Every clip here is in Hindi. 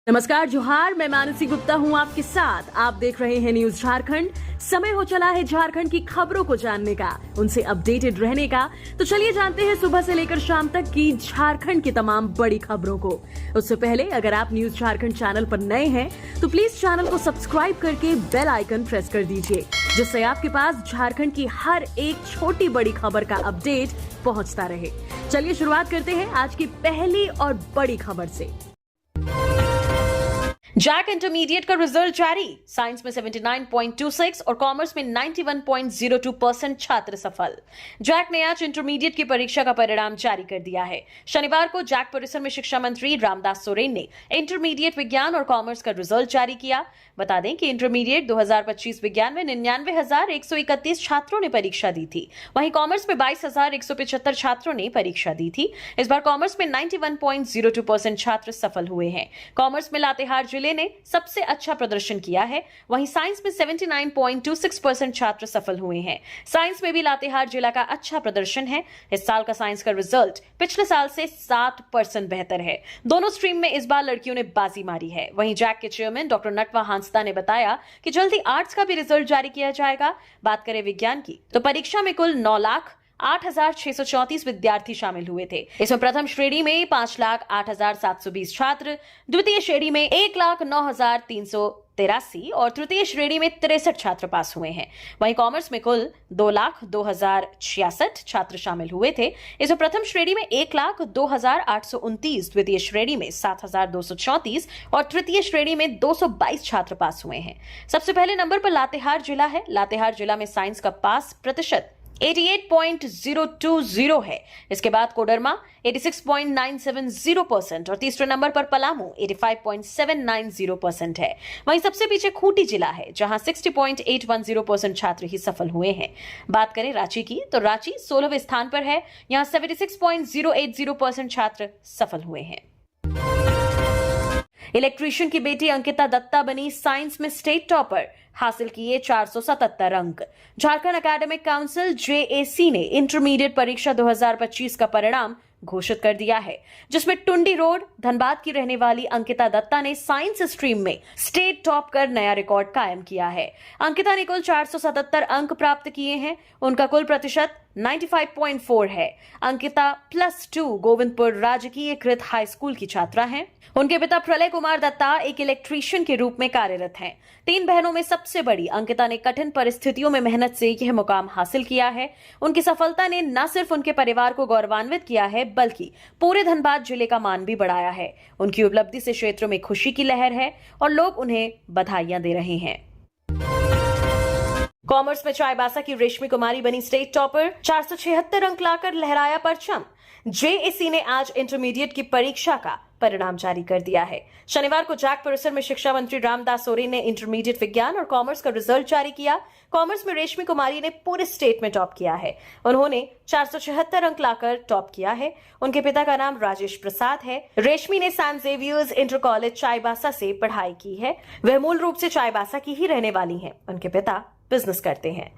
नमस्कार, जोहार। मैं मानसी गुप्ता हूं आपके साथ। आप देख रहे हैं न्यूज झारखंड। समय हो चला है झारखंड की खबरों को जानने का, उनसे अपडेटेड रहने का। तो चलिए जानते हैं सुबह से लेकर शाम तक की झारखंड की तमाम बड़ी खबरों को। उससे पहले अगर आप न्यूज झारखंड चैनल पर नए हैं तो प्लीज चैनल को सब्सक्राइब करके बेल आइकन प्रेस कर दीजिए, जिससे आपके पास झारखंड की हर एक छोटी बड़ी खबर का अपडेट पहुंचता रहे। चलिए शुरुआत करते हैं आज की पहली और बड़ी खबर से। जैक इंटरमीडिएट का रिजल्ट जारी। साइंस में 79.26 और कॉमर्स में 91.02% छात्र सफल। जैक ने आज इंटरमीडिएट की परीक्षा का परिणाम जारी कर दिया है। शनिवार को जैक परिसर में शिक्षा मंत्री रामदास सोरेन ने इंटरमीडिएट विज्ञान और कॉमर्स का रिजल्ट जारी किया। बता दें कि इंटरमीडिएट 2025 विज्ञान में 99,131 छात्रों ने परीक्षा दी थी, वहीं कॉमर्स में 22,175 छात्रों ने परीक्षा दी थी। इस बार कॉमर्स में 91.02% छात्र सफल हुए हैं। कॉमर्स में लातेहार जिले ने सबसे अच्छा प्रदर्शन किया है, वहीं साइंस में 79.26% छात्र सफल हुए हैं। साइंस में भी लातेहार जिला का अच्छा प्रदर्शन है। इस साल का साइंस का रिजल्ट पिछले साल से 7% बेहतर है। दोनों स्ट्रीम में इस बार लड़कियों ने बाजी मारी है। वहीं जैक के चेयरमैन डॉक्टर नटवा हांसदा ने बताया कि जल्दी आर्ट्स का भी रिजल्ट जारी किया जाएगा। बात करें विज्ञान की तो परीक्षा में कुल 9,08,634 विद्यार्थी शामिल हुए थे। इसमें प्रथम श्रेणी में 5,08,720 छात्र, द्वितीय श्रेणी में 1,09,383 और तृतीय श्रेणी में 63 छात्र पास हुए हैं। वहीं कॉमर्स में कुल 2,02,066 छात्र शामिल हुए थे। इसमें प्रथम श्रेणी में 1,02,829, द्वितीय श्रेणी में 7,234 और तृतीय श्रेणी में 222 छात्र पास हुए हैं। सबसे पहले नंबर पर लातेहार जिला है। लातेहार जिला में साइंस का पास प्रतिशत 88.020 है। इसके बाद कोडरमा 86.970% और तीसरे नंबर पर पलामू 85.790% है। वहीं सबसे पीछे खूंटी जिला है, जहां 60.810% छात्र ही सफल हुए हैं। बात करें रांची की तो रांची 16वें स्थान पर है। यहां 76.080% छात्र सफल हुए हैं। इलेक्ट्रीशियन की बेटी अंकिता दत्ता बनी साइंस में स्टेट टॉपर, हासिल किए 477 अंक। झारखंड एकेडमिक काउंसिल जेएसी ने इंटरमीडिएट परीक्षा 2025 का परिणाम घोषित कर दिया है, जिसमें टुंडी रोड धनबाद की रहने वाली अंकिता दत्ता ने साइंस स्ट्रीम में स्टेट टॉप कर नया रिकॉर्ड कायम किया है। अंकिता ने कुल 477 अंक प्राप्त किए हैं। उनका कुल प्रतिशत 95.4 है। अंकिता +2 गोविंदपुर राजकीय कृत हाई स्कूल की छात्रा हैं। उनके पिता प्रलय कुमार दत्ता एक इलेक्ट्रीशियन के रूप में कार्यरत हैं। 3 बहनों में सबसे बड़ी अंकिता ने कठिन परिस्थितियों में मेहनत से यह मुकाम हासिल किया है। उनकी सफलता ने न सिर्फ उनके परिवार को गौरवान्वित किया है, बल्कि पूरे धनबाद जिले का मान भी बढ़ाया है। उनकी उपलब्धि से क्षेत्र में खुशी की लहर है और लोग उन्हें बधाइयां दे रहे हैं। कॉमर्स में चाईबासा की रेशमी कुमारी बनी स्टेट टॉपर, 476 अंक लाकर लहराया परचम। जेएसी ने आज इंटरमीडिएट की परीक्षा का परिणाम जारी कर दिया है। शनिवार को जैक परिसर में शिक्षा मंत्री रामदास सोरेन ने इंटरमीडिएट विज्ञान और कॉमर्स का रिजल्ट जारी किया। कॉमर्स में रेशमी कुमारी ने पूरे स्टेट में टॉप किया है। उन्होंने 476 अंक लाकर टॉप किया है। उनके पिता का नाम राजेश प्रसाद है। रेशमी ने San Xavier's Inter College Chaibasa से पढ़ाई की है। वह मूल रूप से चाईबासा की ही रहने वाली हैं। उनके पिता बिजनेस करते हैं।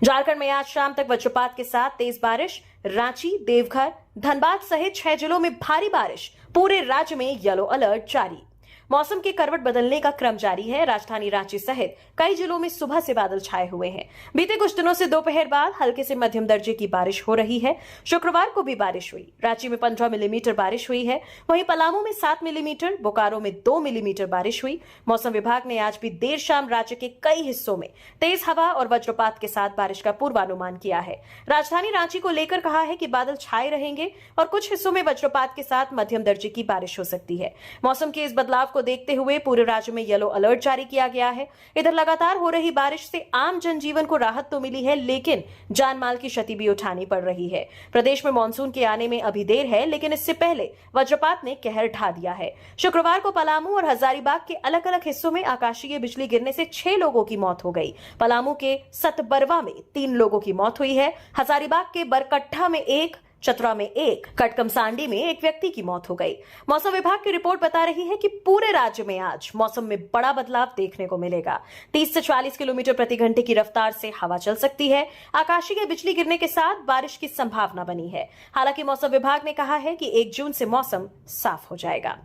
झारखंड में आज शाम तक वज्रपात के साथ तेज बारिश। रांची, देवघर, धनबाद सहित 6 जिलों में भारी बारिश। पूरे राज्य में येलो अलर्ट जारी। मौसम के करवट बदलने का क्रम जारी है। राजधानी रांची सहित कई जिलों में सुबह से बादल छाए हुए हैं। बीते कुछ दिनों से दोपहर बाद हल्के से मध्यम दर्जे की बारिश हो रही है। शुक्रवार को भी बारिश हुई। रांची में 15 मिलीमीटर बारिश हुई है। वहीं पलामू में 7 मिलीमीटर, बोकारो में 2 मिलीमीटर बारिश हुई। मौसम विभाग ने आज भी देर शाम राज्य के कई हिस्सों में तेज हवा और वज्रपात के साथ बारिश का पूर्वानुमान किया है। राजधानी रांची को लेकर कहा है कि बादल छाए रहेंगे और कुछ हिस्सों में वज्रपात के साथ मध्यम दर्जे की बारिश हो सकती है। मौसम के इस बदलाव को देखते हुए पूरे राज्य में येलो अलर्ट जारी किया गया है। इधर लगातार हो रही बारिश से आम जनजीवन को राहत तो मिली है, लेकिन जान माल की क्षति भी उठानी पड़ रही है। प्रदेश में मानसून के आने में अभी देर है, लेकिन इससे पहले वज्रपात ने कहर ढा दिया है। शुक्रवार को पलामू और हजारीबाग के अलग अलग हिस्सों में आकाशीय बिजली गिरने से 6 लोगों की मौत हो गई। पलामू के सतबरवा में 3 लोगों की मौत हुई है। हजारीबाग के बरकट्ठा में 1, चतरा में 1, कटकमसांडी में 1 व्यक्ति की मौत हो गई। मौसम विभाग की रिपोर्ट बता रही है कि पूरे राज्य में आज मौसम में बड़ा बदलाव देखने को मिलेगा। 30 से 40 किलोमीटर प्रति घंटे की रफ्तार से हवा चल सकती है। आकाशीय बिजली गिरने के साथ बारिश की संभावना बनी है। हालांकि मौसम विभाग ने कहा है कि 1 जून से मौसम साफ हो जाएगा।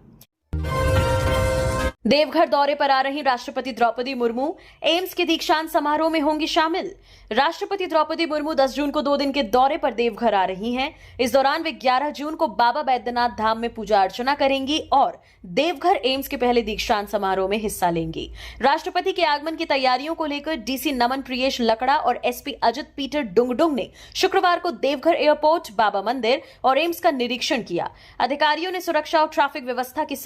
देवघर दौरे पर आ रही राष्ट्रपति द्रौपदी मुर्मू एम्स के दीक्षांत समारोह में होंगी शामिल। राष्ट्रपति द्रौपदी मुर्मू 10 जून को 2 दिन के दौरे पर देवघर आ रही हैं। इस दौरान वे 11 जून को बाबा बैद्यनाथ धाम में पूजा अर्चना करेंगी और देवघर एम्स के पहले दीक्षांत समारोह में हिस्सा लेंगी। राष्ट्रपति के आगमन की तैयारियों को लेकर डीसी नमन प्रियेश लकड़ा और एसपी अजित पीटर डुंगडुंग ने शुक्रवार को देवघर एयरपोर्ट, बाबा मंदिर और एम्स का निरीक्षण किया। अधिकारियों ने सुरक्षा और ट्रैफिक व्यवस्था की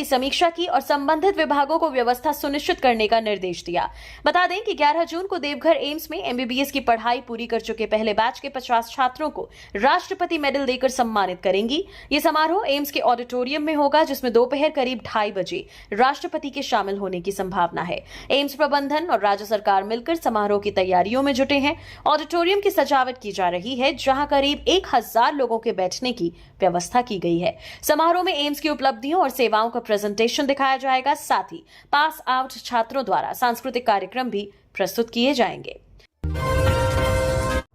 समीक्षा की और संबंधित विभागों को व्यवस्था सुनिश्चित करने का निर्देश दिया। बता दें कि 11 जून को देवघर एम्स में एमबीबीएस की पढ़ाई पूरी कर चुके पहले बैच के 50 छात्रों को राष्ट्रपति मेडल देकर सम्मानित करेंगी। ये समारोह एम्स के ऑडिटोरियम में होगा, जिसमें दोपहर करीब 2:30 बजे राष्ट्रपति के शामिल होने की संभावना है। एम्स प्रबंधन और राज्य सरकार मिलकर समारोह की तैयारियों में जुटे हैं। ऑडिटोरियम की सजावट की जा रही है, जहां करीब 1000 लोगों के बैठने की व्यवस्था की गई है। समारोह में एम्स की उपलब्धियों और सेवाओं का प्रेजेंटेशन दिखाया जाएगा। साथ ही पास आउट छात्रों द्वारा सांस्कृतिक कार्यक्रम भी प्रस्तुत किए जाएंगे।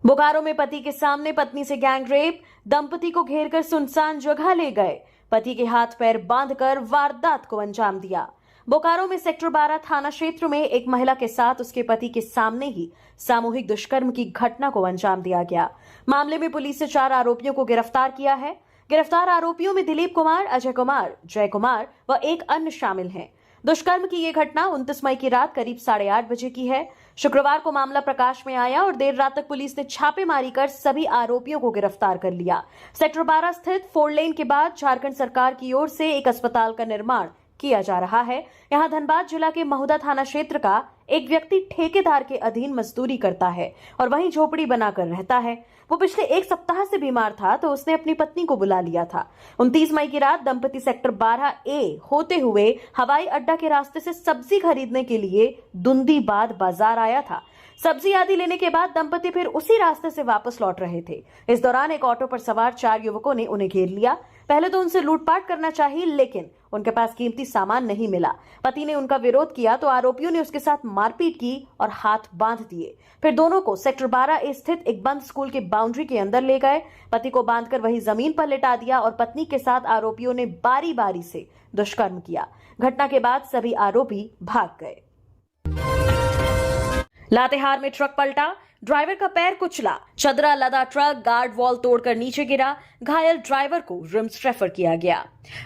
बोकारो में पति के सामने पत्नी से गैंग रेप, दंपति को घेरकर सुनसान जगह ले गए, पति के हाथ पैर बांधकर वारदात को अंजाम दिया। बोकारो में सेक्टर 12 थाना क्षेत्र में एक महिला के साथ उसके पति के सामने ही सामूहिक दुष्कर्म की घटना को अंजाम दिया गया। मामले में पुलिस ने 4 आरोपियों को गिरफ्तार किया है। गिरफ्तार आरोपियों में दिलीप कुमार, अजय कुमार, जय कुमार व एक अन्य शामिल हैं। दुष्कर्म की यह घटना 29 मई की रात करीब 8:30 बजे की है। शुक्रवार को मामला प्रकाश में आया और देर रात तक पुलिस ने छापेमारी कर सभी आरोपियों को गिरफ्तार कर लिया। सेक्टर 12 स्थित 4 लेन के बाद झारखंड सरकार की ओर से एक अस्पताल का निर्माण किया जा रहा है। यहां धनबाद जिला के महुदा थाना क्षेत्र का एक व्यक्ति ठेकेदार के अधीन मजदूरी करता है और वहीं झोपड़ी बनाकर रहता है। वो पिछले 1 सप्ताह से बीमार था तो उसने अपनी पत्नी को बुला लिया था। 29 मई की रात दंपति सेक्टर 12A होते हुए हवाई अड्डा के रास्ते से सब्जी खरीदने के लिए दुंदीबाद बाजार आया था। सब्जी आदि लेने के बाद दंपति फिर उसी रास्ते से वापस लौट रहे थे। इस दौरान एक ऑटो पर सवार 4 युवकों ने उन्हें घेर लिया। पहले तो उनसे लूटपाट करना चाहिए, लेकिन उनके पास कीमती सामान नहीं मिला। पति ने उनका विरोध किया तो आरोपियों ने उसके साथ मारपीट की और हाथ बांध दिए। फिर दोनों को सेक्टर 12A स्थित एक बंद स्कूल के बाउंड्री के अंदर ले गए। पति को बांधकर वहीं जमीन पर लिटा दिया और पत्नी के साथ आरोपियों ने बारी बारी से दुष्कर्म किया। घटना के बाद सभी आरोपी भाग गए। लातेहार में ट्रक पलटा, ड्राइवर का पैर कुचला, चदरा लदा ट्रक गार्ड वॉल तोड़कर नीचे गिरा, घायल ड्राइवर को रिम्स रेफर किया गया।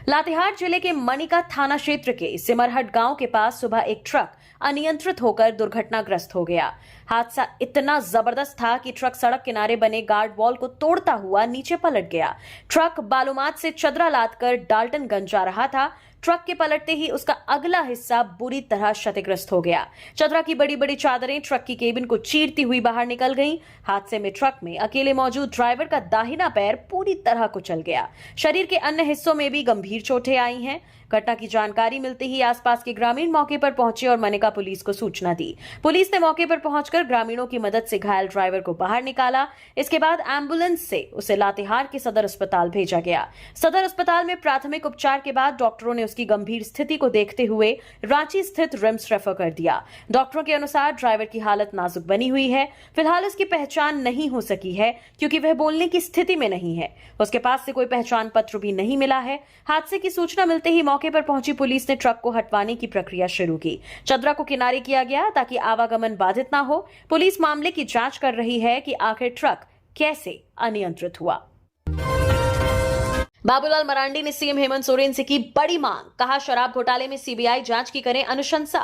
लातेहार जिले के मनिका थाना क्षेत्र के सिमरहट गांव के पास सुबह एक ट्रक अनियंत्रित होकर दुर्घटनाग्रस्त हो गया। हादसा इतना जबरदस्त था कि ट्रक सड़क किनारे बने गार्ड वॉल को तोड़ता हुआ नीचे पलट गया। ट्रक बालूमाथ से चदरा लादकर डाल्टनगंज जा रहा था। ट्रक के पलटते ही उसका अगला हिस्सा बुरी तरह क्षतिग्रस्त हो गया। चदरा की बड़ी बड़ी चादरें ट्रक की केबिन को चीरती हुई बाहर निकल गईं। हादसे में ट्रक में अकेले मौजूद ड्राइवर का दाहिना पैर पूरी तरह कुचल गया। शरीर के अन्य हिस्सों में भी गंभीर चोटें आई हैं। घटना की जानकारी मिलते ही आसपास के ग्रामीण मौके पर पहुंचे और मनिका पुलिस को सूचना दी। पुलिस ने मौके पर पहुंचकर ग्रामीणों की मदद से घायल ड्राइवर को बाहर निकाला। इसके बाद एम्बुलेंस से उसे लातेहार के सदर अस्पताल भेजा गया। सदर अस्पताल में प्राथमिक उपचार के बाद डॉक्टरों ने उसकी गंभीर स्थिति को देखते हुए रांची स्थित रिम्स रेफर कर दिया। डॉक्टरों के अनुसार ड्राइवर की हालत नाजुक बनी हुई है। फिलहाल उसकी पहचान नहीं हो सकी है क्योंकि वह बोलने की स्थिति में नहीं है। उसके पास से कोई पहचान पत्र भी नहीं मिला है। हादसे की सूचना मिलते ही मौके पर पहुंची पुलिस ने ट्रक को हटवाने की प्रक्रिया शुरू की। चदरा को किनारे किया गया ताकि आवागमन बाधित ना हो। पुलिस मामले की जांच कर रही है कि आखिर ट्रक कैसे अनियंत्रित हुआ। बाबूलाल मरांडी ने सीएम हेमंत सोरेन से की बड़ी मांग, कहा शराब घोटाले में सीबीआई जांच की करे अनुशंसा।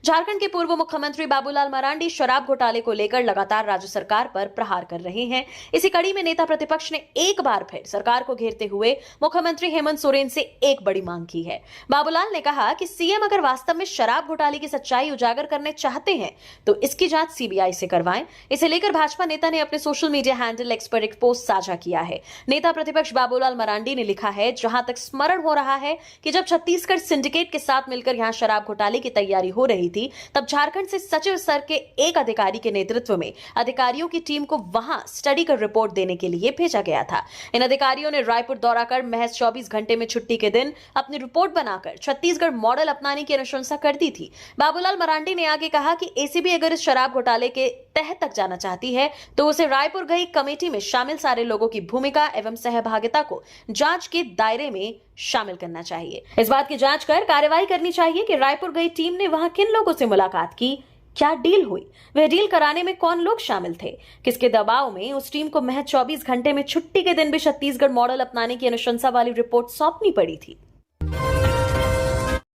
झारखंड के पूर्व मुख्यमंत्री बाबूलाल मरांडी शराब घोटाले को लेकर लगातार राज्य सरकार पर प्रहार कर रहे हैं। इसी कड़ी में नेता प्रतिपक्ष ने एक बार फिर सरकार को घेरते हुए मुख्यमंत्री हेमंत सोरेन से एक बड़ी मांग की है। बाबूलाल ने कहा कि सीएम अगर वास्तव में शराब घोटाले की सच्चाई उजागर करने चाहते हैं तो इसकी जांच सीबीआई से करवाएं। इसे लेकर भाजपा नेता ने अपने सोशल मीडिया हैंडल एक्स पर एक पोस्ट साझा किया है। नेता प्रतिपक्ष बाबूलाल मरांडी ने लिखा है, जहां तक स्मरण हो रहा है कि जब छत्तीसगढ़ सिंडिकेट के साथ मिलकर यहां शराब घोटाले की तैयारी हो रही थी, तब झारखंड से सचिव स्तर के एक अधिकारी के नेतृत्व में अधिकारियों की टीम को वहां स्टडी कर रिपोर्ट देने के लिए भेजा गया था। इन अधिकारियों ने रायपुर दौरा कर महज 24 घंटे में छुट्टी के दिन अपनी रिपोर्ट बनाकर छत्तीसगढ़ मॉडल अपनाने की अनुशंसा कर दी थी। बाबूलाल मरांडी ने आगे कहा कि एसीबी अगर इस शराब घोटाले के तह तक जाना चाहती है तो उसे रायपुर गई कमेटी में शामिल सारे लोगों की भूमिका एवं सहभागिता को जांच के दायरे में शामिल करना चाहिए। इस बात की जांच कर कार्रवाई करनी चाहिए कि रायपुर गई टीम ने वहां किन लोगों से मुलाकात की, क्या डील हुई, वह डील कराने में कौन लोग शामिल थे, किसके दबाव में उस टीम को महज 24 घंटे में छुट्टी के दिन भी छत्तीसगढ़ मॉडल अपनाने की अनुशंसा वाली रिपोर्ट सौंपनी पड़ी थी।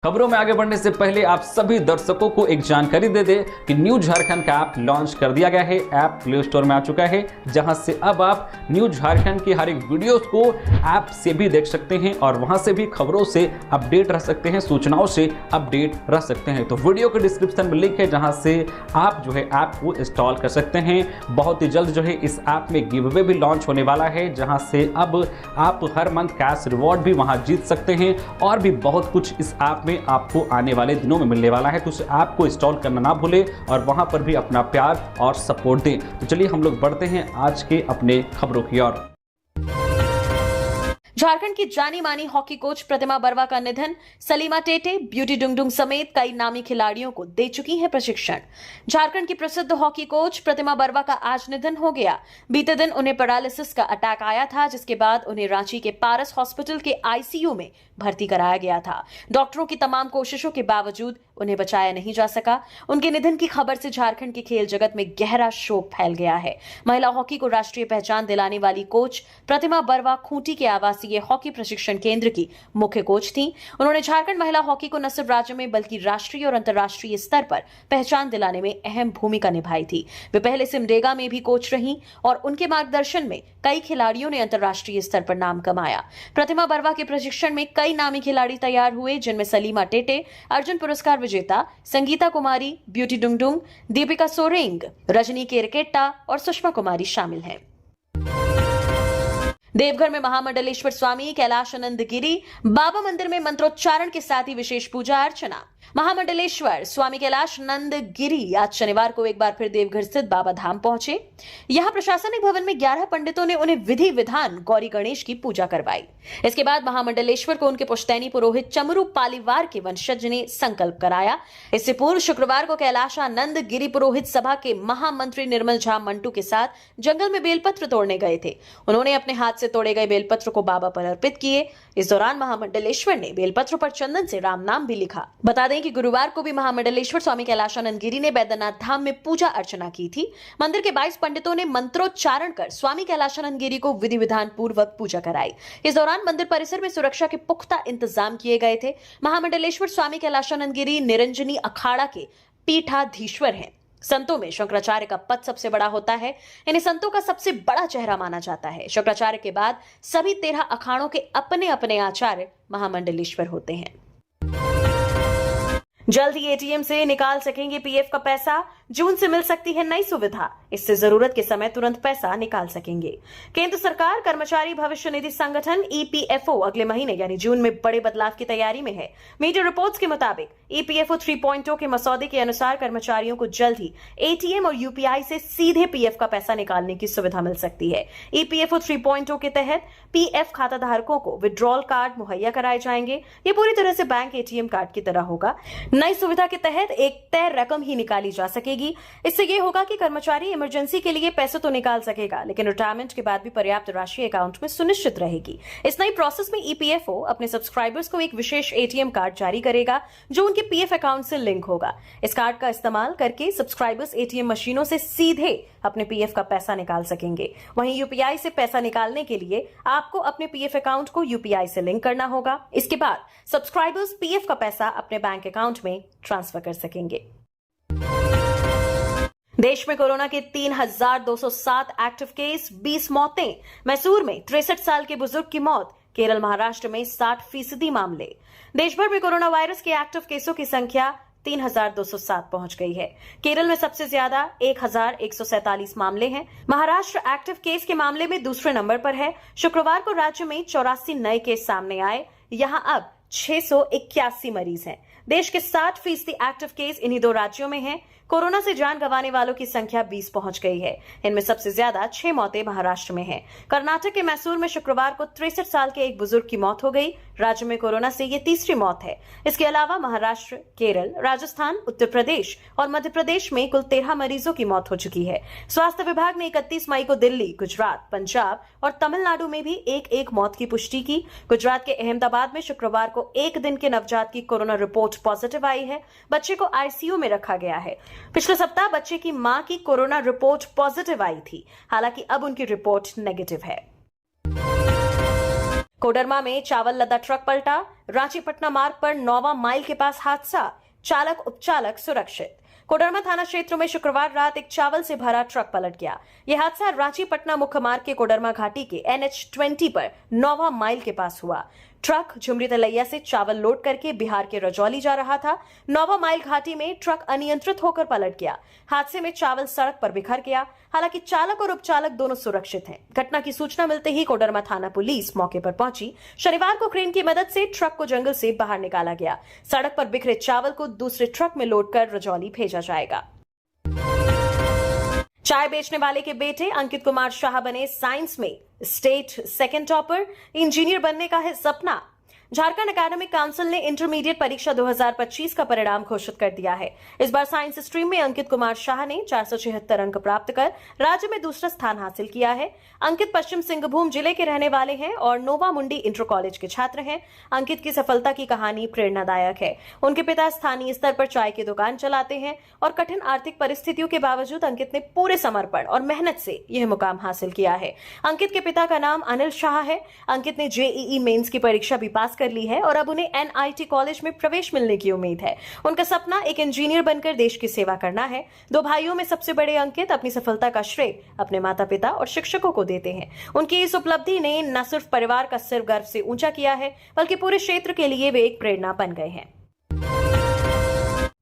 खबरों में आगे बढ़ने से पहले आप सभी दर्शकों को एक जानकारी दे दें कि न्यूज झारखंड का ऐप लॉन्च कर दिया गया है। ऐप प्ले स्टोर में आ चुका है, जहां से अब आप न्यूज झारखंड की हर एक वीडियोस को ऐप से भी देख सकते हैं और वहां से भी खबरों से अपडेट रह सकते हैं, सूचनाओं से अपडेट रह सकते हैं। तो वीडियो के डिस्क्रिप्शन में लिंक है, जहां से आप जो है ऐप को इंस्टॉल कर सकते हैं। बहुत ही जल्द जो है इस ऐप में गिव अवे भी लॉन्च होने वाला है, जहां से अब आप हर मंथ कैश रिवॉर्ड भी वहां जीत सकते हैं और भी बहुत कुछ इस ऐप में आपको आने वाले दिनों में मिलने वाला है। तो उस ऐप को इंस्टॉल करना ना भूलें और वहां पर भी अपना प्यार और सपोर्ट दें। तो चलिए हम लोग बढ़ते हैं आज के अपने खबरों की ओर। झारखंड की जानी मानी हॉकी कोच प्रतिमा बर्वा का निधन। सलीमा टेटे, ब्यूटी डुंगडुंग समेत कई नामी खिलाड़ियों को दे चुकी हैं प्रशिक्षण। झारखंड की प्रसिद्ध हॉकी कोच प्रतिमा बर्वा का आज निधन हो गया। बीते दिन उन्हें पैरालिसिस का अटैक आया था, जिसके बाद उन्हें रांची के पारस हॉस्पिटल के आईसीयू में भर्ती कराया गया था। डॉक्टरों की तमाम कोशिशों के बावजूद उन्हें बचाया नहीं जा सका। उनके निधन की खबर से झारखंड के खेल जगत में गहरा शोक फैल गया है। महिला हॉकी को राष्ट्रीय पहचान दिलाने वाली कोच प्रतिमा बर्वा खूंटी के आवासीय हॉकी प्रशिक्षण केंद्र की मुख्य कोच थी। उन्होंने झारखंड महिला हॉकी को न सिर्फ राज्य में बल्कि राष्ट्रीय और अंतर्राष्ट्रीय स्तर पर पहचान दिलाने में अहम भूमिका निभाई थी। वे पहले सिमडेगा में भी कोच रहीं और उनके मार्गदर्शन में कई खिलाड़ियों ने अंतर्राष्ट्रीय स्तर पर नाम कमाया। प्रतिमा बर्वा के प्रशिक्षण में कई नामी खिलाड़ी तैयार हुए, जिनमें सलीमा टेटे, अर्जुन पुरस्कार विजेता संगीता कुमारी, ब्यूटी डुंगडुंग, दीपिका सोरेंग, रजनी केरकेट्टा और सुषमा कुमारी शामिल हैं। देवघर में महामंडलेश्वर स्वामी कैलाशानंद गिरी बाबा मंदिर में मंत्रोच्चारण के साथ ही विशेष पूजा अर्चना। महामंडलेश्वर स्वामी कैलाशानंद गिरी आज शनिवार को एक बार फिर देवघर स्थित बाबा धाम पहुंचे। यहां प्रशासनिक भवन में 11 पंडितों ने उन्हें विधि विधान गौरी गणेश की पूजा करवाई। इसके बाद महामंडलेश्वर को उनके पुश्तैनी पुरोहित चमरू पालीवार के वंशज ने संकल्प कराया। इससे पूर्व शुक्रवार को कैलाशानंद गिरी पुरोहित सभा के महामंत्री निर्मल झा मंटू के साथ जंगल में बेलपत्र तोड़ने गए थे। उन्होंने अपने हाथ से तोड़े गए बेलपत्र को बाबा पर अर्पित किए। इस दौरान महामंडलेश्वर ने बेलपत्र पर चंदन से राम नाम भी लिखा। बता दें कि गुरुवार को भी महामंडलेश्वर स्वामी कैलाशानंद गिरी ने बैद्यनाथ धाम में पूजा अर्चना की थी। मंदिर के 22 पंडितों ने मंत्रोच्चारण कर स्वामी कैलाशानंद गिरी को विधि विधान पूर्वक पूजा कराई। इस दौरान मंदिर परिसर में सुरक्षा के पुख्ता इंतजाम किए गए थे। महामंडलेश्वर स्वामी कैलाशानंद गिरी निरंजनी अखाड़ा के पीठाधीश्वर हैं। संतों में शंकराचार्य का पद सबसे बड़ा होता है। इन्हें संतों का सबसे बड़ा चेहरा माना जाता है। शंकराचार्य के बाद सभी 13 अखाड़ों के अपने अपने आचार्य महामंडलेश्वर होते हैं। जल्द ही एटीएम से निकाल सकेंगे पीएफ का पैसा। जून से मिल सकती है नई सुविधा। इससे जरूरत के समय तुरंत पैसा निकाल सकेंगे। केंद्र सरकार कर्मचारी भविष्य निधि संगठन ईपीएफओ अगले महीने यानी जून में बड़े बदलाव की तैयारी में है। मीडिया रिपोर्ट्स के मुताबिक ईपीएफओ 3.0 के मसौदे के अनुसार कर्मचारियों को जल्द ही एटीएम और यूपीआई से सीधे पीएफ का पैसा निकालने की सुविधा मिल सकती है। ईपीएफओ 3.0 के तहत पीएफ खाता धारकों को विड्रॉल कार्ड मुहैया कराए जाएंगे। ये पूरी तरह से बैंक एटीएम कार्ड की तरह होगा। नई सुविधा के तहत एक तय रकम ही निकाली जा सकेगी। इससे ये होगा कि कर्मचारी इमरजेंसी के लिए पैसे तो निकाल सकेगा, लेकिन रिटायरमेंट के बाद भी पर्याप्त राशि अकाउंट में सुनिश्चित रहेगी। इस नई प्रोसेस में ईपीएफओ अपने सब्सक्राइबर्स को एक विशेष एटीएम कार्ड जारी करेगा, जो उनके पीएफ अकाउंट से लिंक होगा। इस कार्ड का इस्तेमाल करके सब्सक्राइबर्स एटीएम मशीनों से सीधे अपने पीएफ का पैसा निकाल सकेंगे। वहीं यूपीआई से पैसा निकालने के लिए आपको अपने पीएफ अकाउंट को यूपीआई से लिंक करना होगा। इसके बाद सब्सक्राइबर्स पीएफ का पैसा अपने बैंक अकाउंट में ट्रांसफर कर सकेंगे। देश में कोरोना के 3,207 एक्टिव केस, 20 मौतें। मैसूर में 63 साल के बुजुर्ग की मौत। केरल महाराष्ट्र में 60% मामले। देश भर में कोरोना वायरस के एक्टिव केसों की संख्या 3,207 पहुंच गई है। केरल में सबसे ज्यादा 1,147 मामले हैं। महाराष्ट्र एक्टिव केस के मामले में दूसरे नंबर पर है। शुक्रवार को राज्य में 84 नए केस सामने आए। यहां अब 681 मरीज हैं। देश के 60% एक्टिव केस इन्हीं दो राज्यों में हैं। कोरोना से जान गंवाने वालों की संख्या 20 पहुंच गई है। इनमें सबसे ज्यादा 6 मौतें महाराष्ट्र में हैं। कर्नाटक के मैसूर में शुक्रवार को 63 साल के एक बुजुर्ग की मौत हो गई। राज्य में कोरोना से ये तीसरी मौत है। इसके अलावा महाराष्ट्र, केरल, राजस्थान, उत्तर प्रदेश और मध्य प्रदेश में कुल 13 मरीजों की मौत हो चुकी है। स्वास्थ्य विभाग ने 31 मई को दिल्ली, गुजरात, पंजाब और तमिलनाडु में भी एक मौत की पुष्टि की। गुजरात के अहमदाबाद में शुक्रवार को एक दिन के नवजात की कोरोना रिपोर्ट पॉजिटिव आई है। बच्चे को आईसीयू में रखा गया है। पिछले सप्ताह बच्चे की मां की कोरोना रिपोर्ट पॉजिटिव आई थी। हालांकि अब उनकी रिपोर्ट नेगेटिव है। कोडरमा में चावल लदा ट्रक पलटा। रांची पटना मार्ग पर 9वां माइल के पास हादसा। चालक उपचालक सुरक्षित। कोडरमा थाना क्षेत्र में शुक्रवार रात एक चावल से भरा ट्रक पलट गया। यह हादसा रांची पटना मुख्य मार्ग के कोडरमा घाटी के NH20 पर 9वां माइल के पास हुआ। ट्रक झुमरी तलैया से चावल लोड करके बिहार के रजौली जा रहा था। 9वां माइल घाटी में ट्रक अनियंत्रित होकर पलट गया। हादसे में चावल सड़क पर बिखर गया। हालांकि चालक और उपचालक दोनों सुरक्षित हैं। घटना की सूचना मिलते ही कोडरमा थाना पुलिस मौके पर पहुंची। शनिवार को क्रेन की मदद से ट्रक को जंगल से बाहर निकाला गया। सड़क पर बिखरे चावल को दूसरे ट्रक में लोड कर रजौली भेजा जाएगा। चाय बेचने वाले के बेटे अंकित कुमार शाह बने साइंस में स्टेट सेकंड टॉपर। इंजीनियर बनने का है सपना। झारखंड एकेडमिक काउंसिल ने इंटरमीडिएट परीक्षा 2025 का परिणाम घोषित कर दिया है। इस बार साइंस स्ट्रीम में अंकित कुमार शाह ने 476 अंक प्राप्त कर राज्य में दूसरा स्थान हासिल किया है। अंकित पश्चिम सिंहभूम जिले के रहने वाले हैं और नोवा मुंडी इंटर कॉलेज के छात्र हैं। अंकित की सफलता की कहानी प्रेरणादायक है। उनके पिता स्थानीय स्तर पर चाय की दुकान चलाते हैं और कठिन आर्थिक परिस्थितियों के बावजूद अंकित ने पूरे समर्पण और मेहनत से यह मुकाम हासिल किया है। अंकित के पिता का नाम अनिल शाह है। अंकित ने JEE मेंस की परीक्षा भी पास कर ली है और अब उन्हें NIT कॉलेज में प्रवेश मिलने की उम्मीद है। उनका सपना एक इंजीनियर बनकर देश की सेवा करना है। 2 भाइयों में सबसे बड़े अंकित अपनी सफलता का श्रेय अपने माता पिता और शिक्षकों को देते हैं। उनकी इस उपलब्धि ने न सिर्फ परिवार का सिर गर्व से ऊंचा किया है, बल्कि पूरे क्षेत्र के लिए वे एक प्रेरणा बन गए हैं।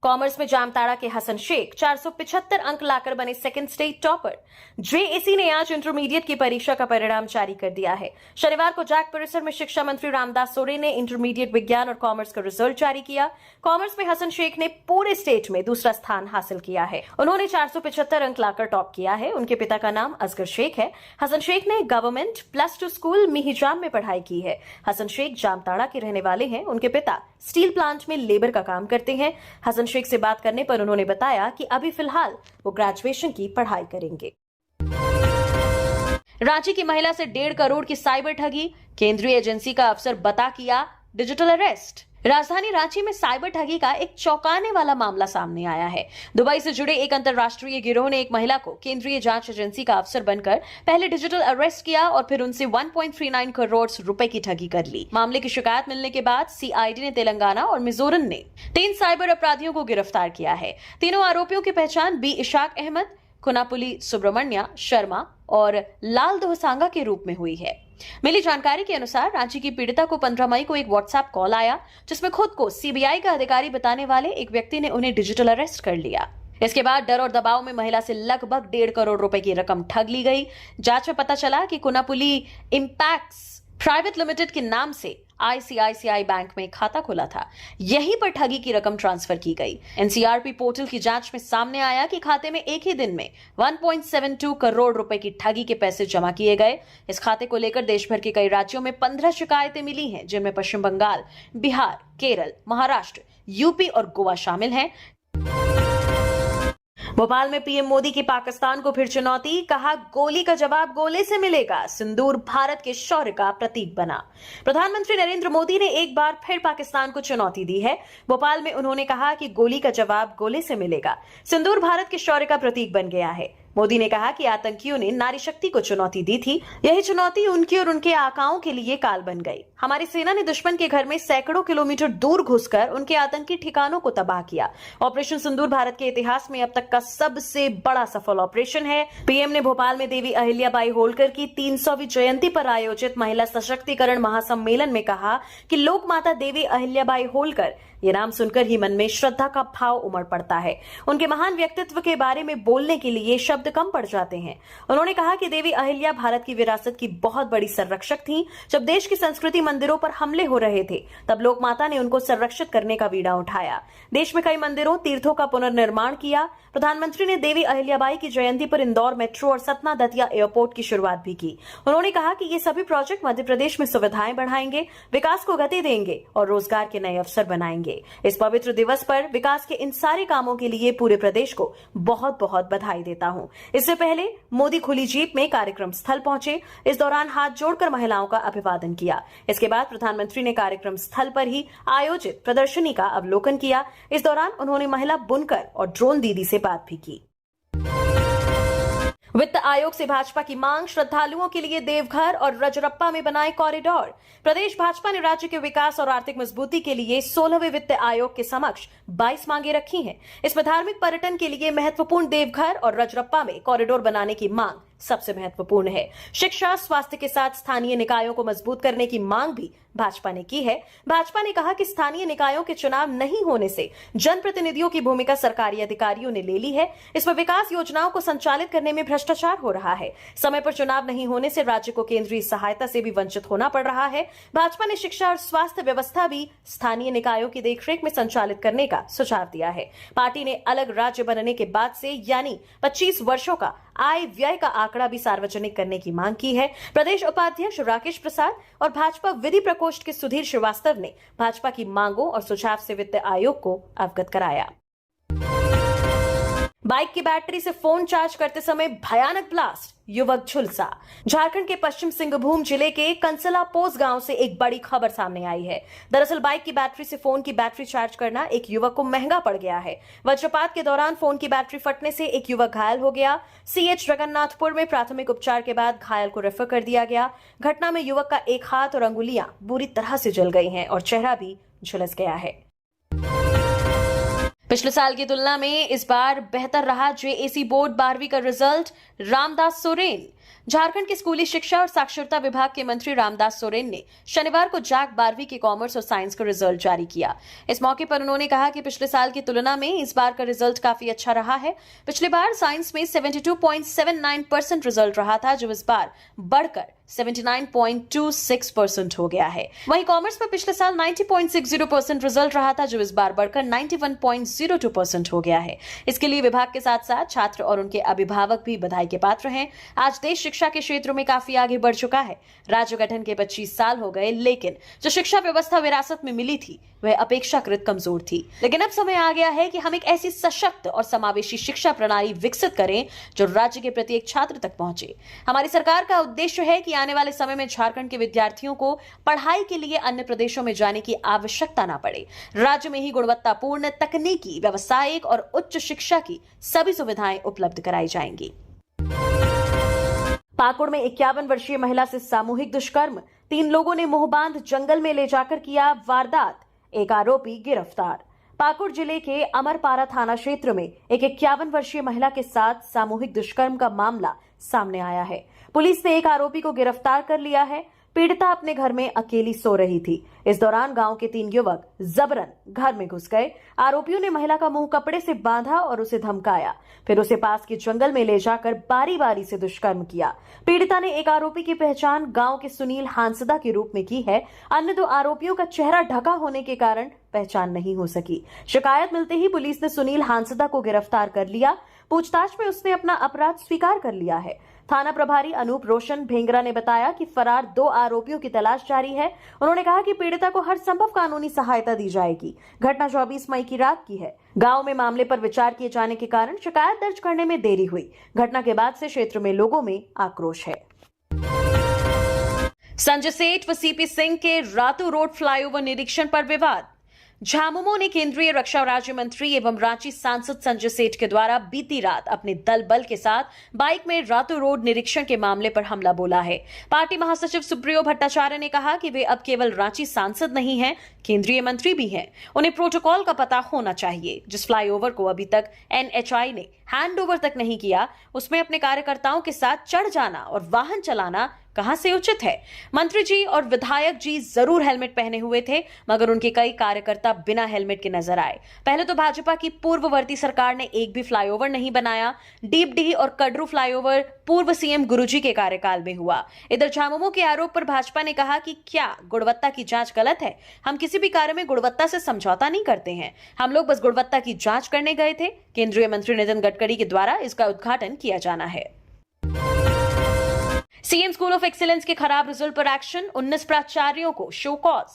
कॉमर्स में जामताड़ा के हसन शेख 475 अंक लाकर बने सेकंड स्टेट टॉपर। JAC ने आज इंटरमीडिएट की परीक्षा का परिणाम जारी कर दिया है। शनिवार को जैक परिसर में शिक्षा मंत्री रामदास सोरेन ने इंटरमीडिएट विज्ञान और कॉमर्स का रिजल्ट जारी किया। कॉमर्स में हसन शेख ने पूरे स्टेट में दूसरा स्थान हासिल किया है। उन्होंने 475 अंक लाकर टॉप किया है। उनके पिता का नाम असगर शेख है। हसन शेख ने गवर्नमेंट +2 स्कूल मिहिजाम में पढ़ाई की है। हसन शेख जामताड़ा के रहने वाले हैं। उनके पिता स्टील प्लांट में लेबर का काम करते हैं। हसन शेख से बात करने पर उन्होंने बताया कि अभी फिलहाल वो ग्रेजुएशन की पढ़ाई करेंगे। रांची की महिला से 1.5 करोड़ की साइबर ठगी। केंद्रीय एजेंसी का अफसर बता किया डिजिटल अरेस्ट। राजधानी रांची में साइबर ठगी का एक चौंकाने वाला मामला सामने आया है। दुबई से जुड़े एक अंतर्राष्ट्रीय गिरोह ने एक महिला को केंद्रीय जांच एजेंसी का अफसर बनकर पहले डिजिटल अरेस्ट किया और फिर उनसे 1.39 करोड़ रुपए की ठगी कर ली। मामले की शिकायत मिलने के बाद CID ने तेलंगाना और मिजोरम ने 3 साइबर अपराधियों को गिरफ्तार किया है। तीनों आरोपियों की पहचान B इशाक अहमद, खुनापुली सुब्रमण्या शर्मा और लाल दोहसांगा के रूप में हुई है। मिली जानकारी के अनुसार रांची की पीड़िता को 15 मई को एक व्हाट्सएप कॉल आया, जिसमें खुद को CBI का अधिकारी बताने वाले एक व्यक्ति ने उन्हें डिजिटल अरेस्ट कर लिया। इसके बाद डर और दबाव में महिला से लगभग 1.5 करोड़ रुपए की रकम ठग ली गई। जांच में पता चला कि कुनापुली इंपैक्ट्स प्राइवेट लिमिटेड के नाम से ICICI बैंक में खाता खुला था। यहीं पर ठगी की रकम ट्रांसफर की गई। NCRP पोर्टल की जांच में सामने आया कि खाते में एक ही दिन में 1.72 करोड़ रुपए की ठगी के पैसे जमा किए गए। इस खाते को लेकर देश भर के कई राज्यों में 15 शिकायतें मिली हैं, जिनमें पश्चिम बंगाल, बिहार, केरल, महाराष्ट्र, UP और गोवा शामिल हैं। भोपाल में PM मोदी की पाकिस्तान को फिर चुनौती। कहा गोली का जवाब गोले से मिलेगा। सिंदूर भारत के शौर्य का प्रतीक बना। प्रधानमंत्री नरेंद्र मोदी ने एक बार फिर पाकिस्तान को चुनौती दी है। भोपाल में उन्होंने कहा कि गोली का जवाब गोले से मिलेगा। सिंदूर भारत के शौर्य का प्रतीक बन गया है। मोदी ने कहा कि आतंकियों ने नारी शक्ति को चुनौती दी थी। यही चुनौती उनकी और उनके आकाओं के लिए काल बन गई। हमारी सेना ने दुश्मन के घर में सैकड़ों किलोमीटर दूर घुसकर उनके आतंकी ठिकानों को तबाह किया। ऑपरेशन सिंदूर भारत के इतिहास में अब तक का सबसे बड़ा सफल ऑपरेशन है। PM ने भोपाल में देवी अहिल्याबाई होलकर की 300वीं जयंती पर आयोजित महिला सशक्तिकरण महासम्मेलन में कहा कि लोक माता देवी अहिल्याबाई होलकर, ये नाम सुनकर ही मन में श्रद्धा का भाव उमड़ पड़ता है। उनके महान व्यक्तित्व के बारे में बोलने के लिए शब्द शब्द कम पड़ जाते हैं। उन्होंने कहा कि देवी अहिल्या भारत की विरासत की बहुत बड़ी संरक्षक थीं। जब देश की संस्कृति मंदिरों पर हमले हो रहे थे, तब लोक माता ने उनको संरक्षित करने का बीड़ा उठाया। देश में कई मंदिरों, तीर्थों का पुनर्निर्माण किया। प्रधानमंत्री ने देवी अहिल्याबाई की जयंती पर इंदौर मेट्रो और सतना दतिया एयरपोर्ट की शुरुआत भी की। उन्होंने कहा कि ये सभी प्रोजेक्ट मध्य प्रदेश में सुविधाएं बढ़ाएंगे, विकास को गति देंगे और रोजगार के नए अवसर बनाएंगे। इस पवित्र दिवस पर विकास के इन सारे कामों के लिए पूरे प्रदेश को बहुत बहुत बधाई देता हूं। इससे पहले मोदी खुली जीप में कार्यक्रम स्थल पहुंचे। इस दौरान हाथ जोड़कर महिलाओं का अभिवादन किया। इसके बाद प्रधानमंत्री ने कार्यक्रम स्थल पर ही आयोजित प्रदर्शनी का अवलोकन किया। इस दौरान उन्होंने महिला बुनकर और ड्रोन दीदी से बात भी की। वित्त आयोग से भाजपा की मांग, श्रद्धालुओं के लिए देवघर और रजरप्पा में बनाए कॉरिडोर। प्रदेश भाजपा ने राज्य के विकास और आर्थिक मजबूती के लिए 16वें वित्त आयोग के समक्ष 22 मांगे रखी हैं। इसमें धार्मिक पर्यटन के लिए महत्वपूर्ण देवघर और रजरप्पा में कॉरिडोर बनाने की मांग सबसे महत्वपूर्ण है। शिक्षा, स्वास्थ्य के साथ स्थानीय निकायों को मजबूत करने की मांग भी भाजपा ने की है। भाजपा ने कहा कि स्थानीय निकायों के चुनाव नहीं होने से जनप्रतिनिधियों की भूमिका सरकारी अधिकारियों ने ले ली है। इसमें विकास योजनाओं को संचालित करने में भ्रष्टाचार हो रहा है। समय पर चुनाव नहीं होने से राज्य को केंद्रीय सहायता से भी वंचित होना पड़ रहा है। भाजपा ने शिक्षा और स्वास्थ्य व्यवस्था भी स्थानीय निकायों की देखरेख में संचालित करने का सुझाव दिया है। पार्टी ने अलग राज्य बनने के बाद से यानी 25 वर्षों का आय व्यय का आंकड़ा भी सार्वजनिक करने की मांग की है। प्रदेश उपाध्यक्ष राकेश प्रसाद और भाजपा विधि प्रकोष्ठ के सुधीर श्रीवास्तव ने भाजपा की मांगों और सुझाव से वित्त आयोग को अवगत कराया। बाइक की बैटरी से फोन चार्ज करते समय भयानक ब्लास्ट, युवक झुलसा। झारखंड के पश्चिम सिंहभूम जिले के कंसला पोस गांव से एक बड़ी खबर सामने आई है। दरअसल बाइक की बैटरी से फोन की बैटरी चार्ज करना एक युवक को महंगा पड़ गया है। वज्रपात के दौरान फोन की बैटरी फटने से एक युवक घायल हो गया। सीएच जगन्नाथपुर में प्राथमिक उपचार के बाद घायल को रेफर कर दिया गया। घटना में युवक का एक हाथ और अंगुलियां बुरी तरह से जल गई हैं और चेहरा भी झुलस गया है। पिछले साल की तुलना में इस बार बेहतर रहा जेएसी बोर्ड 12वीं का रिजल्ट। रामदास सोरेन। झारखंड के स्कूली शिक्षा और साक्षरता विभाग के मंत्री रामदास सोरेन ने शनिवार को जैक 12वीं के कॉमर्स और साइंस का रिजल्ट जारी किया। इस मौके पर उन्होंने कहा कि पिछले साल की तुलना में इस बार का रिजल्ट काफी अच्छा रहा है। पिछली बार साइंस में 72.79% रिजल्ट रहा था, जो इस बार बढ़कर 79.26% हो गया है। वहीं कॉमर्स में पिछले साल 90.60% रिजल्ट रहा था, जो इस बार बढ़कर 91.02% हो गया है। इसके लिए विभाग के साथ साथ छात्र और उनके अभिभावक भी बधाई के पात्र हैं। आज देश शिक्षा के क्षेत्र में काफी आगे बढ़ चुका है। राज्य गठन के 25 साल हो गए, लेकिन जो शिक्षा व्यवस्था विरासत में मिली थी वह अपेक्षाकृत कमजोर थी। लेकिन अब समय आ गया है कि हम एक ऐसी सशक्त और समावेशी शिक्षा प्रणाली विकसित करें जो राज्य के प्रत्येक छात्र तक पहुंचे। हमारी सरकार का उद्देश्य है कि आने वाले समय में झारखंड के विद्यार्थियों को पढ़ाई के लिए अन्य प्रदेशों में जाने की आवश्यकता न पड़े। राज्य में ही गुणवत्तापूर्ण तकनीकी, व्यावसायिक और उच्च शिक्षा की सभी सुविधाएं उपलब्ध कराई जाएंगी। पाकुड़ में 51 वर्षीय महिला से सामूहिक दुष्कर्म। 3 लोगों ने मुंह बांध जंगल में ले जाकर किया वारदात। एक आरोपी गिरफ्तार। पाकुड़ जिले के अमरपारा थाना क्षेत्र में एक 51 वर्षीय महिला के साथ सामूहिक दुष्कर्म का मामला सामने आया है। पुलिस ने एक आरोपी को गिरफ्तार कर लिया है। पीड़िता अपने घर में अकेली सो रही थी। इस दौरान गांव के 3 युवक जबरन घर में घुस गए। आरोपियों ने महिला का मुंह कपड़े से बांधा और उसे धमकाया, फिर उसे पास के जंगल में ले जाकर बारी बारी से दुष्कर्म किया। पीड़िता ने एक आरोपी की पहचान गांव के सुनील हांसदा के रूप में की है। अन्य 2 आरोपियों का चेहरा ढका होने के कारण पहचान नहीं हो सकी। शिकायत मिलते ही पुलिस ने सुनील हांसदा को गिरफ्तार कर लिया। पूछताछ में उसने अपना अपराध स्वीकार कर लिया है। थाना प्रभारी अनूप रोशन भेंगरा ने बताया कि फरार 2 आरोपियों की तलाश जारी है। उन्होंने कहा कि पीड़िता को हर संभव कानूनी सहायता दी जाएगी। घटना 24 मई की रात की है। गांव में मामले पर विचार किए जाने के कारण शिकायत दर्ज करने में देरी हुई। घटना के बाद से क्षेत्र में लोगों में आक्रोश है। संजय सेठ व सीपी सिंह के रातू रोड फ्लाईओवर निरीक्षण पर विवाद। झामुमो ने केंद्रीय रक्षा राज्य मंत्री एवं रांची सांसद संजय सेठ के द्वारा बीती रात अपने दल बल के साथ बाइक में रातू रोड निरीक्षण के मामले पर हमला बोला है। पार्टी महासचिव सुप्रियो भट्टाचार्य ने कहा कि वे अब केवल रांची सांसद नहीं हैं, केंद्रीय मंत्री भी हैं। उन्हें प्रोटोकॉल का पता होना चाहिए। जिस फ्लाईओवर को अभी तक एनएचआई ने हैंड ओवर तक नहीं किया, उसमें अपने कार्यकर्ताओं के साथ चढ़ जाना और वाहन चलाना कहां से उचित है? मंत्री जी और विधायक जी जरूर हेलमेट पहने हुए थे, मगर उनके कई कार्यकर्ता बिना हेलमेट के नजर आए। पहले तो भाजपा की पूर्ववर्ती सरकार ने एक भी फ्लाईओवर नहीं बनाया। डीपडीह और कड़रू फ्लाईओवर पूर्व सीएम गुरुजी के कार्यकाल में हुआ। इधर झामुमो के आरोप पर भाजपा ने कहा कि क्या गुणवत्ता की जांच गलत है? हम किसी भी कार्य में गुणवत्ता से समझौता नहीं करते हैं। हम लोग बस गुणवत्ता की जांच करने गए थे। केंद्रीय मंत्री नितिन गडकरी के द्वारा इसका उद्घाटन किया जाना है। सीएम स्कूल ऑफ एक्सीलेंस के खराब रिजल्ट पर एक्शन, 19 प्राचार्यों को शो कॉज।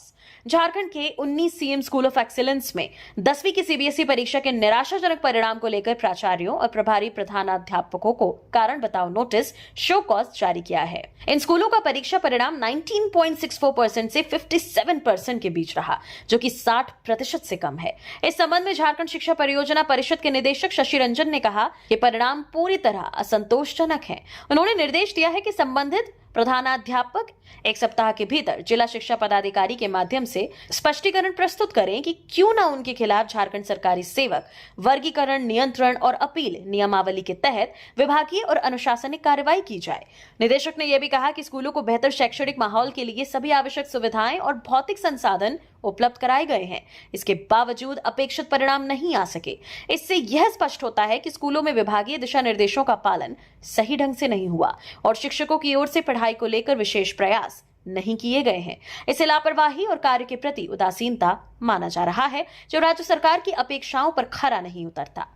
झारखंड के 19 सीएम स्कूल ऑफ एक्सीलेंस में 10वीं की सीबीएसई परीक्षा के निराशाजनक परिणाम को लेकर प्राचार्यों और प्रभारी प्रधानाध्यापकों को कारण बताओ नोटिस शो कॉज जारी किया है। इन स्कूलों का परीक्षा परिणाम 19.64% से 57% के बीच रहा, जो कि 60% से कम है। इस संबंध में झारखंड शिक्षा परियोजना परिषद के निदेशक शशि रंजन ने कहा कि परिणाम पूरी तरह असंतोषजनक है। उन्होंने निर्देश दिया है कि संबंधित प्रधानाध्यापक एक सप्ताह के भीतर जिला शिक्षा पदाधिकारी के माध्यम से स्पष्टीकरण प्रस्तुत करें कि क्यों न उनके खिलाफ झारखंड सरकारी सेवक वर्गीकरण, नियंत्रण और अपील नियमावली के तहत विभागीय और अनुशासनिक कार्रवाई की जाए। निदेशक ने यह भी कहा कि स्कूलों को बेहतर शैक्षणिक माहौल के लिए सभी आवश्यक सुविधाएं और भौतिक संसाधन उपलब्ध कराए गए हैं। इसके बावजूद अपेक्षित परिणाम नहीं आ सके। इससे यह स्पष्ट होता है कि स्कूलों में विभागीय दिशा निर्देशों का पालन सही ढंग से नहीं हुआ और शिक्षकों की ओर से पढ़ाई को लेकर विशेष प्रयास नहीं किए गए हैं। इसे लापरवाही और कार्य के प्रति उदासीनता माना जा रहा है, जो राज्य सरकार की अपेक्षाओं पर खरा नहीं उतरता।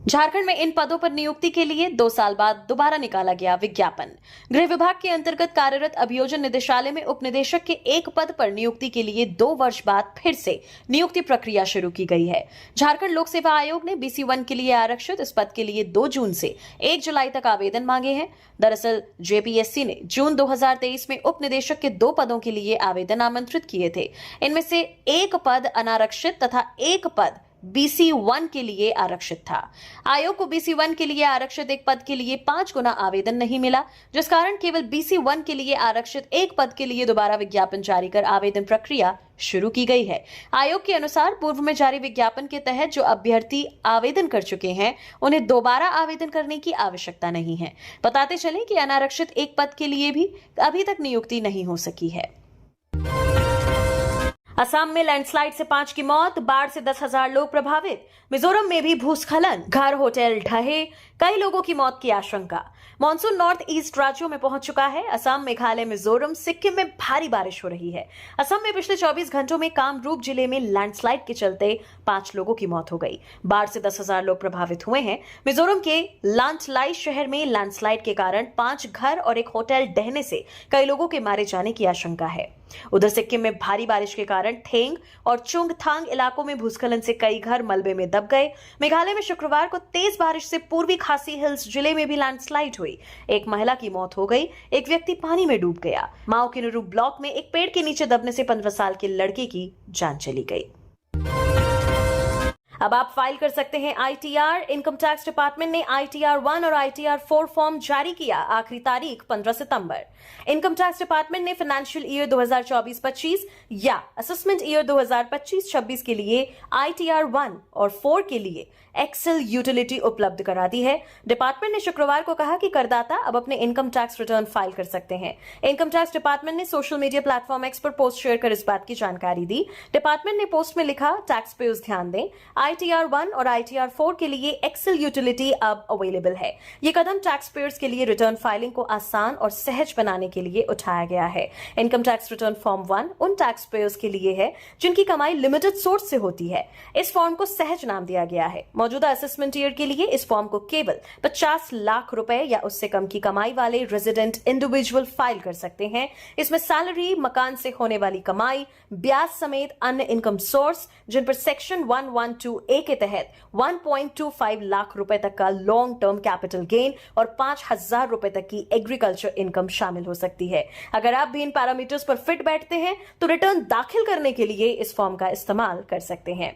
झारखंड में इन पदों पर नियुक्ति के लिए 2 साल बाद दोबारा निकाला गया विज्ञापन। गृह विभाग के अंतर्गत कार्यरत अभियोजन निदेशालय में उप निदेशक के एक पद पर नियुक्ति के लिए 2 वर्ष बाद फिर से नियुक्ति प्रक्रिया शुरू की गई है। झारखंड लोक सेवा आयोग ने BC 1 के लिए आरक्षित इस पद के लिए 2 जून से 1 जुलाई तक आवेदन मांगे हैं। दरअसल JPSC ने जून 2023 में उप निदेशक के 2 पदों के लिए आवेदन आमंत्रित किए थे। इनमें से एक पद अनारक्षित तथा एक पद BC 1 के लिए आरक्षित था। आयोग को BC 1 के लिए आरक्षित एक पद के लिए 5 गुना आवेदन नहीं मिला, जिस कारण केवल BC 1 के लिए आरक्षित एक पद के लिए दोबारा विज्ञापन जारी कर आवेदन प्रक्रिया शुरू की गई है। आयोग के अनुसार पूर्व में जारी विज्ञापन के तहत जो अभ्यर्थी आवेदन कर चुके हैं, उन्हें दोबारा आवेदन करने की आवश्यकता नहीं है। बताते चलें कि अनारक्षित एक पद के लिए भी अभी तक नियुक्ति नहीं हो सकी है। असम में लैंडस्लाइड से 5 की मौत, बाढ़ से 10,000 लोग प्रभावित। मिजोरम में भी भूस्खलन, घर होटल ढहे, कई लोगों की मौत की आशंका। मॉनसून नॉर्थ ईस्ट राज्यों में पहुंच चुका है। असम, मेघालय, मिजोरम, सिक्किम में भारी बारिश हो रही है। असम में पिछले 24 घंटों में कामरूप जिले में लैंडस्लाइड के चलते 5 लोगों की मौत हो गई। बाढ़ से 10,000 लोग प्रभावित हुए हैं। मिजोरम के लांचलाई शहर में लैंडस्लाइड के कारण 5 घर और एक होटल ढहने से कई लोगों के मारे जाने की आशंका है। उधर सिक्किम में भारी बारिश के कारण थेंग और चुंगथांग इलाकों में भूस्खलन से कई घर मलबे में दब गए। मेघालय में शुक्रवार को तेज बारिश से पूर्वी खासी हिल्स जिले में भी लैंडस्लाइड हुई। एक महिला की मौत हो गई, एक व्यक्ति पानी में डूब गया। माओ किनुरु ब्लॉक में एक पेड़ के नीचे दबने से 15 साल के लड़के की जान चली गई। अब आप फाइल कर सकते हैं ITR। इनकम टैक्स डिपार्टमेंट ने ITR 1 और ITR 4 फॉर्म जारी किया। आखिरी तारीख 15 सितंबर। इनकम टैक्स डिपार्टमेंट ने फाइनेंशियल ईयर 2024-25 या असेसमेंट ईयर 2025-26 के लिए ITR 1 और 4 के लिए एक्सेल यूटिलिटी उपलब्ध करा दी है। डिपार्टमेंट ने शुक्रवार को कहा कि करदाता अब अपने इनकम टैक्स रिटर्न फाइल कर सकते हैं। इनकम टैक्स डिपार्टमेंट ने सोशल मीडिया प्लेटफॉर्म X पर पोस्ट शेयर कर इस बात की जानकारी दी। डिपार्टमेंट ने पोस्ट में लिखा, टैक्स पेयर्स ध्यान दें, ITR 1 और ITR 4 के लिए एक्सेल यूटिलिटी अब अवेलेबल है। ये कदम टैक्स पेयर्स के लिए रिटर्न फाइलिंग को आसान और सहज बनाने के लिए उठाया गया है। इनकम टैक्स रिटर्न फॉर्म 1 उन टैक्स पेयर्स के लिए है जिनकी कमाई लिमिटेड सोर्स से होती है। इस फॉर्म को सहज नाम दिया गया है। मौजूदा असेसमेंट ईयर के लिए इस फॉर्म को केवल 50 लाख रुपए या उससे कम की कमाई वाले रेजिडेंट इंडिविजुअल फाइल कर सकते हैं। इसमें सैलरी, मकान से होने वाली कमाई, ब्याज समेत अन्य इनकम सोर्स जिन पर सेक्शन 112A के तहत 1.25 लाख रुपए तक का लॉन्ग टर्म कैपिटल गेन और 5,000 रुपए तक की एग्रीकल्चर इनकम शामिल हो सकती है। अगर आप भी इन पैरामीटर्स पर फिट बैठते हैं तो रिटर्न दाखिल करने के लिए इस फॉर्म का इस्तेमाल कर सकते हैं।